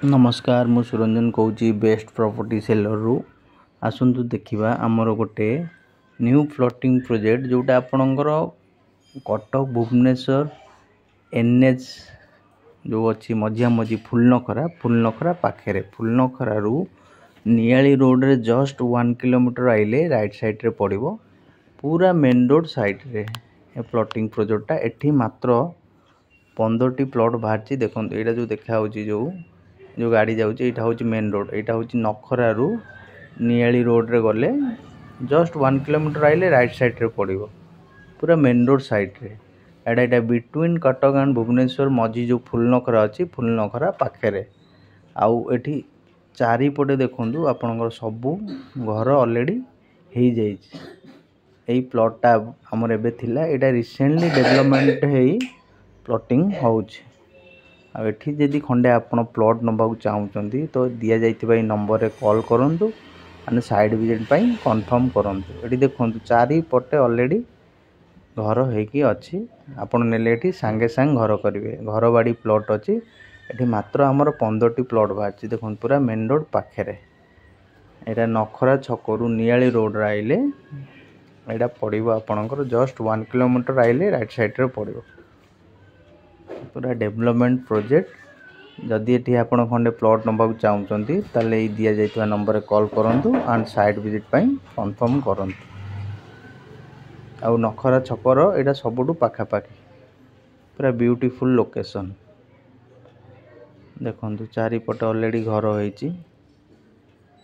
नमस्कार मु Suranjan Cauchy best property seller रु आसंतु देखिबा हमर गोटे न्यू फ्लोटिंग प्रोजेक्ट जोटा आपणकर कटक भुवनेश्वर एनएच जो अच्छी मझिया मझी फुलनखरा पाखे फुलनखरा रु नियाली रोड रे जस्ट 1 किलोमीटर आइले राइट साइड रे पड़िबो पूरा मेन रोड साइड रे ए फ्लोटिंग प्रोजेक्टटा एठी मात्र 15 टी प्लॉट बाहर देखो एटा जो देखा होची जो गाड़ी जाऊँगी यहाँ हूँ मेन रोड यहाँ हूँ नखरा रु नियाली रोड रे गले जस्ट 1 किलोमीटर आइले राइट साइड रे पड़िबो पूरा मेन रोड साइड रे एटा बिटवीन कटक एंड भुवनेश्वर मझी जो फुलनखरा अच्छी फुलनखरा पाखे आउ एठी चारिपटे देखंतु आपनकर सबू घर ऑलरेडी हो जाई प्लॉटटा हमर एबे थिला एटा रिसेंटली डेवलपमेंट हेई प्लॉटिंग होउछ एठी जदि खंडे आपण प्लॉट नबाक चाहूचंती तो दिया जाइतिबा ई नंबर रे कॉल करंतु अने साइड विजिट पई कंफर्म करंतु एठी देखंतु चारि पटे ऑलरेडी घर हेकी अछि आपण नेले एठी संगे संग घर करिवे घर बाड़ी प्लॉट अछि एठी मात्र हमर 15 टी प्लॉट बाछि देखंतु पूरा मेन रोड पाखे रे एटा नखरा छकरू नियाली रोड रे आइले एटा पड़िबो आपणकर जस्ट 1 किलोमीटर आइले राइट साइड रे पड़िबो पूरा डेवलपमेंट प्रोजेक्ट जदि एठी आपण खंडे प्लॉट नबाक चाहूचंती ताले ई दिया जाइतवा नंबर रे कॉल करंतु एंड साइड विजिट पई कंफर्म करंतु आ नखरा छकर एटा सबुटु पाखा पाखी पूरा ब्यूटीफुल लोकेशन देखंतु चारि पटे ऑलरेडी घर होईची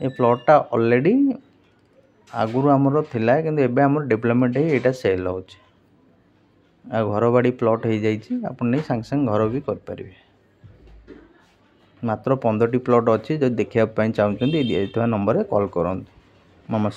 ए प्लॉटटा ऑलरेडी आगुरु हमरो थिला किंतु एबे हमर डेवलपमेंट हे एटा सेल होची आ घर बाड़ी प्लॉट हो जाइए आप संग संग घर भी करें मात्र 15 टी प्लॉट अच्छी जो देखा चाहते नंबर कॉल करूँ नमस्कार।